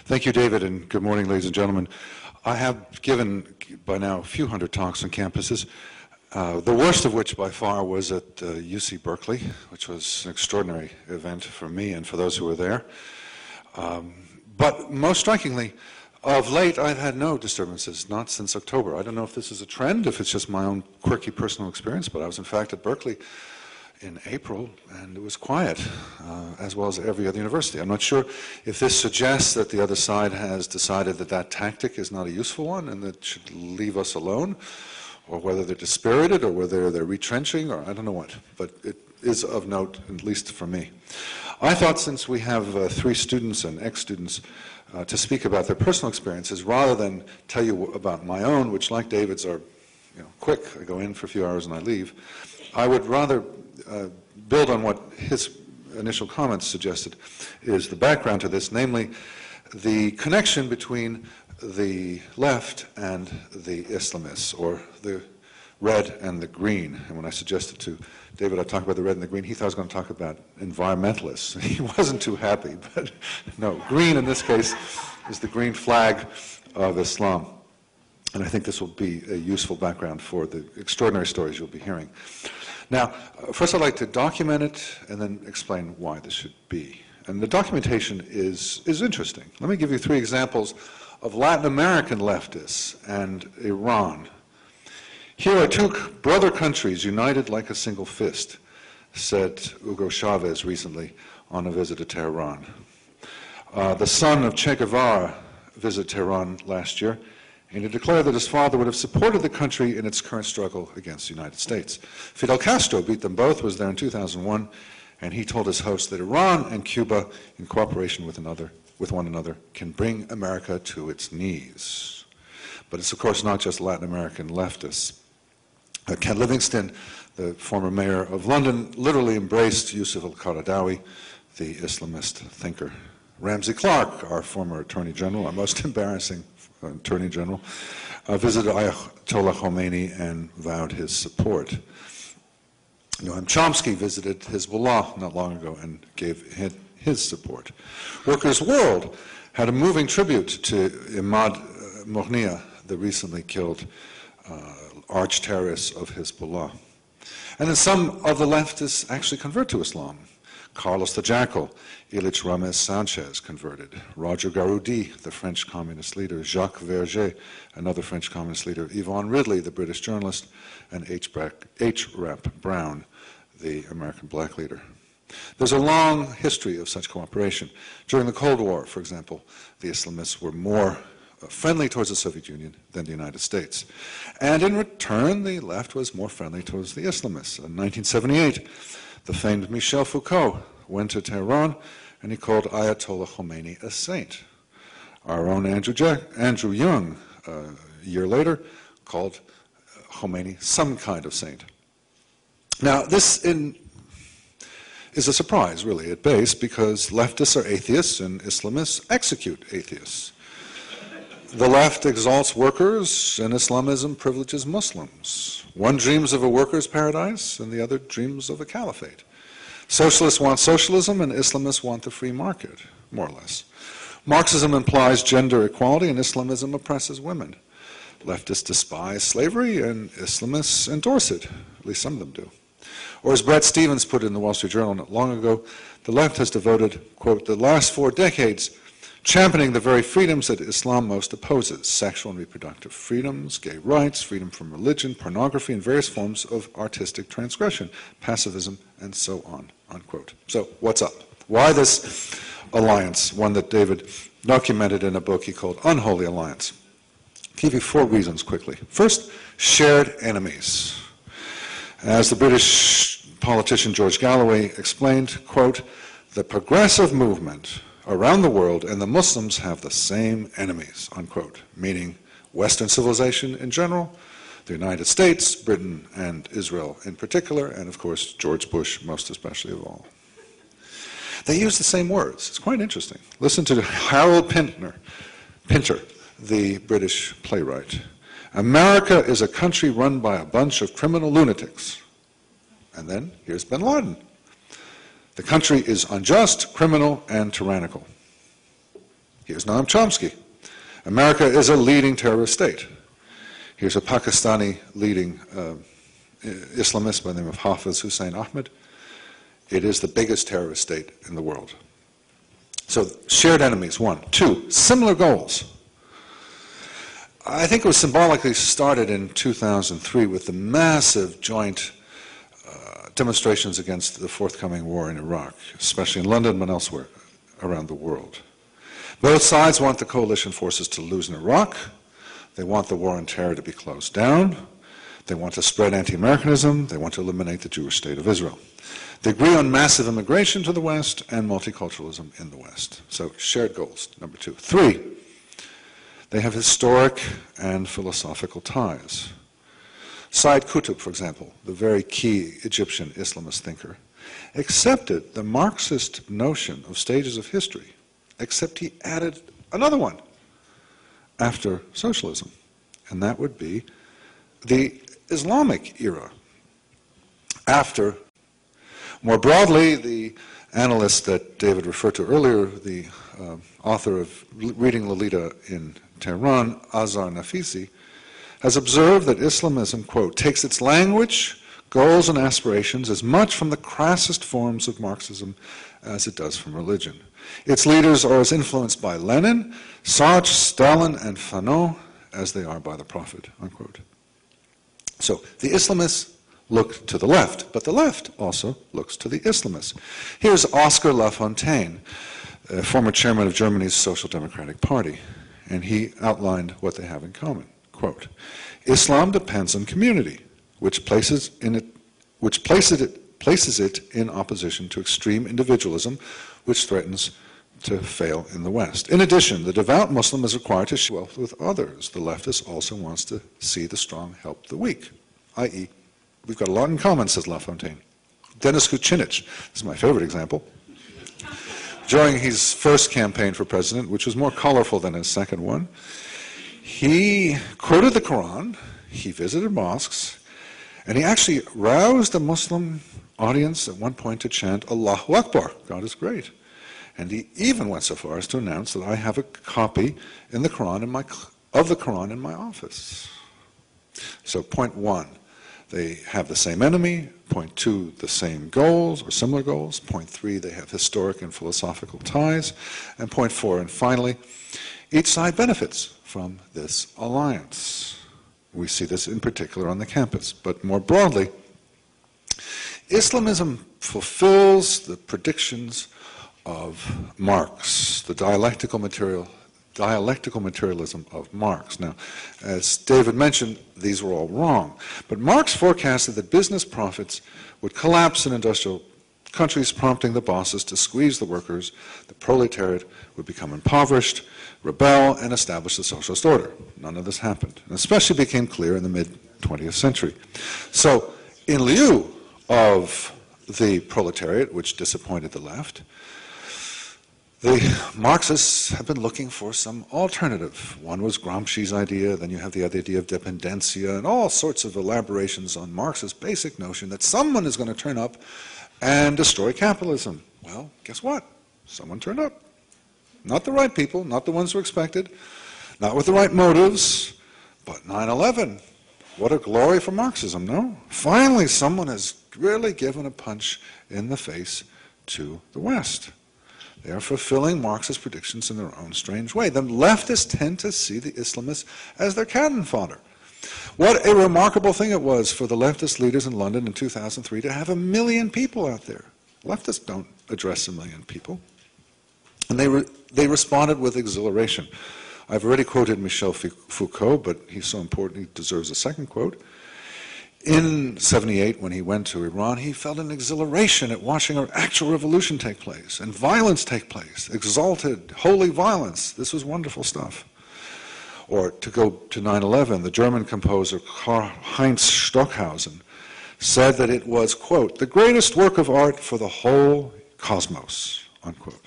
Thank you, David, and good morning, ladies and gentlemen. I have given by now a few hundred talks on campuses, the worst of which by far was at UC Berkeley, which was an extraordinary event for me and for those who were there. But most strikingly, of late, I've had no disturbances, not since October. I don't know if this is a trend, if it's just my own quirky personal experience, but I was in fact at Berkeley in April, and it was quiet, as well as every other university. I'm not sure if this suggests that the other side has decided that that tactic is not a useful one and that should leave us alone, or whether they're dispirited, or whether they're retrenching, or I don't know what, but it is of note, at least for me. I thought, since we have 3 students and ex-students to speak about their personal experiences, rather than tell you about my own, which, like David's, are quick, I go in for a few hours and I leave, I would rather build on what his initial comments suggested is the background to this, namely the connection between the left and the Islamists, or the red and the green. And when I suggested to David I'd talk about the red and the green, he thought I was going to talk about environmentalists. He wasn't too happy, but no, green in this case is the green flag of Islam. And I think this will be a useful background for the extraordinary stories you'll be hearing. Now, first I'd like to document it and then explain why this should be. And the documentation is interesting. Let me give you 3 examples of Latin American leftists and Iran. Here are 2 brother countries united like a single fist, said Hugo Chavez recently on a visit to Tehran. The son of Che Guevara visited Tehran last year, and he declared that his father would have supported the country in its current struggle against the United States. Fidel Castro beat them both, was there in 2001, and he told his host that Iran and Cuba, in cooperation with one another, can bring America to its knees. But it's, of course, not just Latin American leftists. Ken Livingstone, the former mayor of London, literally embraced Yusuf al-Qaradawi, the Islamist thinker. Ramsey Clark, our former Attorney General, our most embarrassing Attorney General, visited Ayatollah Khomeini and vowed his support. Noam Chomsky visited Hezbollah not long ago and gave his support. Workers' World had a moving tribute to Imad Moghnia, the recently killed arch-terrorist of Hezbollah. And then some of the leftists actually convert to Islam. Carlos the Jackal, Ilich Ramez Sanchez converted. Roger Garoudi, the French communist leader. Jacques Verger, another French communist leader. Yvonne Ridley, the British journalist. And H. Rap Brown, the American black leader. There's a long history of such cooperation. During the Cold War, for example, the Islamists were more friendly towards the Soviet Union than the United States. And in return, the left was more friendly towards the Islamists. In 1978, the famed Michel Foucault went to Tehran and he called Ayatollah Khomeini a saint. Our own Andrew Young, a year later, called Khomeini some kind of saint. Now, this is a surprise, really, at base, because leftists are atheists and Islamists execute atheists. The left exalts workers, and Islamism privileges Muslims. One dreams of a workers' paradise, and the other dreams of a caliphate. Socialists want socialism, and Islamists want the free market, more or less. Marxism implies gender equality, and Islamism oppresses women. Leftists despise slavery, and Islamists endorse it. At least some of them do. Or as Bret Stephens put it in the Wall Street Journal not long ago, the left has devoted, quote, the last 4 decades championing the very freedoms that Islam most opposes: sexual and reproductive freedoms, gay rights, freedom from religion, pornography, and various forms of artistic transgression, pacifism, and so on, unquote. So what's up? Why this alliance, one that David documented in a book he called Unholy Alliance? I'll give you 4 reasons quickly. First, shared enemies. As the British politician George Galloway explained, quote, the progressive movement around the world and the Muslims have the same enemies, unquote, meaning Western civilization in general, the United States, Britain, and Israel in particular, and of course George Bush most especially of all. They use the same words. It's quite interesting. Listen to Harold Pinter, the British playwright. America is a country run by a bunch of criminal lunatics. And then here's bin Laden. The country is unjust, criminal, and tyrannical. Here's Noam Chomsky. America is a leading terrorist state. Here's a Pakistani leading Islamist by the name of Hafiz Hussein Ahmed. It is the biggest terrorist state in the world. So shared enemies, one. Two, similar goals. I think it was symbolically started in 2003 with the massive joint demonstrations against the forthcoming war in Iraq, especially in London but elsewhere around the world. Both sides want the coalition forces to lose in Iraq. They want the war on terror to be closed down. They want to spread anti-Americanism. They want to eliminate the Jewish state of Israel. They agree on massive immigration to the West and multiculturalism in the West. So shared goals, number two. Three, they have historic and philosophical ties. Said Qutb, for example, the very key Egyptian Islamist thinker, accepted the Marxist notion of stages of history, except he added another one after socialism, and that would be the Islamic era. After, more broadly, the analyst that David referred to earlier, the author of Reading Lolita in Tehran, Azar Nafisi, has observed that Islamism, quote, takes its language, goals, and aspirations as much from the crassest forms of Marxism as it does from religion. Its leaders are as influenced by Lenin, Sartre, Stalin, and Fanon as they are by the Prophet, unquote. So the Islamists look to the left, but the left also looks to the Islamists. Here's Oscar Lafontaine, former chairman of Germany's Social Democratic Party, and he outlined what they have in common. Quote, Islam depends on community, which places it in opposition to extreme individualism, which threatens to fail in the West. In addition, the devout Muslim is required to share wealth with others. The leftist also wants to see the strong help the weak, i.e., we've got a lot in common, says Lafontaine. Denis Kucinich, this is my favorite example, during his first campaign for president, which was more colorful than his second one, he quoted the Quran, he visited mosques, and he actually roused the Muslim audience at one point to chant, Allahu Akbar, God is great. And he even went so far as to announce that I have a copy of the Quran in my office. So point one, they have the same enemy. Point two, the same goals or similar goals. Point three, they have historic and philosophical ties. And point four, and finally, each side benefits from this alliance. We see this in particular on the campus, but more broadly, Islamism fulfills the predictions of Marx, the dialectical materialism of Marx. Now, as David mentioned, these were all wrong, but Marx forecasted that business profits would collapse in industrial countries, prompting the bosses to squeeze the workers. The proletariat would become impoverished, rebel, and establish the socialist order. None of this happened, and especially became clear in the mid-20th century. So, in lieu of the proletariat, which disappointed the left, the Marxists have been looking for some alternative. One was Gramsci's idea, then you have the idea of dependencia, and all sorts of elaborations on Marx's basic notion that someone is going to turn up and destroy capitalism. Well, guess what? Someone turned up. Not the right people, not the ones who expected, not with the right motives, but 9/11. What a glory for Marxism, no? Finally, someone has really given a punch in the face to the West. They are fulfilling Marx's predictions in their own strange way. The leftists tend to see the Islamists as their cannon fodder. What a remarkable thing it was for the leftist leaders in London in 2003 to have 1 million people out there. Leftists don't address 1 million people. And they responded with exhilaration. I've already quoted Michel Foucault, but he's so important he deserves a second quote. In '78, when he went to Iran, he felt an exhilaration at watching an actual revolution take place and violence take place, exalted, holy violence. This was wonderful stuff. Or to go to 9/11, the German composer Heinz Stockhausen said that it was, quote, the greatest work of art for the whole cosmos, unquote.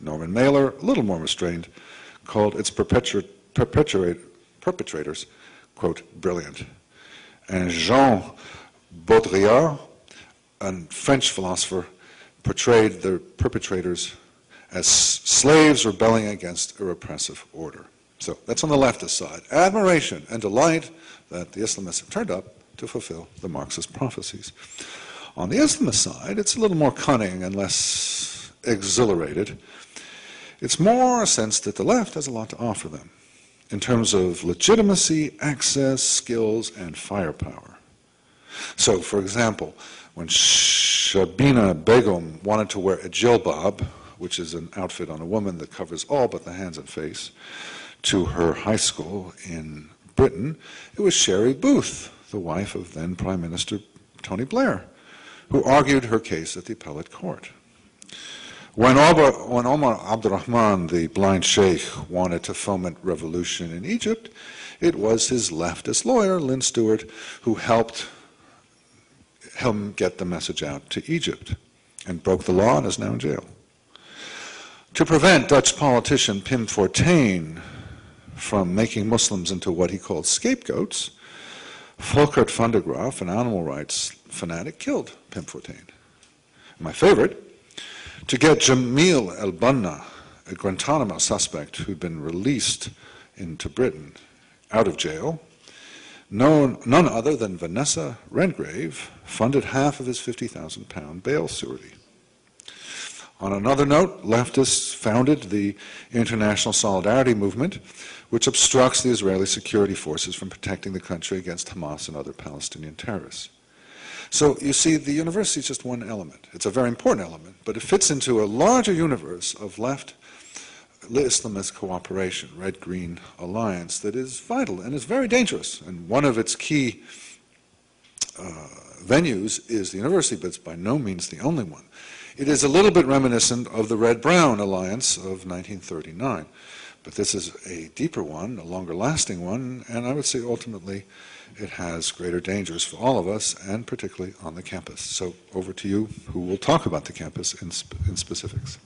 Norman Mailer, a little more restrained, called its perpetrators, quote, brilliant. And Jean Baudrillard, a French philosopher, portrayed the perpetrators as slaves rebelling against a repressive order. So that's on the leftist side. Admiration and delight that the Islamists have turned up to fulfill the Marxist prophecies. On the Islamist side, it's a little more cunning and less exhilarated. It's more a sense that the left has a lot to offer them in terms of legitimacy, access, skills, and firepower. So, for example, when Shabina Begum wanted to wear a jilbab, which is an outfit on a woman that covers all but the hands and face, to her high school in Britain, it was Sherry Booth, the wife of then Prime Minister Tony Blair, who argued her case at the appellate court. When Omar Abdurrahman, the blind sheikh, wanted to foment revolution in Egypt, it was his leftist lawyer, Lynn Stewart, who helped him get the message out to Egypt and broke the law and is now in jail. To prevent Dutch politician Pim Fortuyn from making Muslims into what he called scapegoats, Volkert van der Graaf, an animal rights fanatic, killed Pim Fortuyn. My favorite, to get Jamil El-Banna, a Guantanamo suspect who'd been released into Britain out of jail, none other than Vanessa Redgrave funded half of his £50,000 bail surety. On another note, leftists founded the International Solidarity Movement, which obstructs the Israeli security forces from protecting the country against Hamas and other Palestinian terrorists. So you see, the university is just one element. It's a very important element, but it fits into a larger universe of left Islamist cooperation, Red-Green Alliance, that is vital and is very dangerous. And one of its key venues is the university, but it's by no means the only one. It is a little bit reminiscent of the Red-Brown Alliance of 1939, but this is a deeper one, a longer-lasting one, and I would say ultimately it has greater dangers for all of us, and particularly on the campus. So over to you, who will talk about the campus in specifics.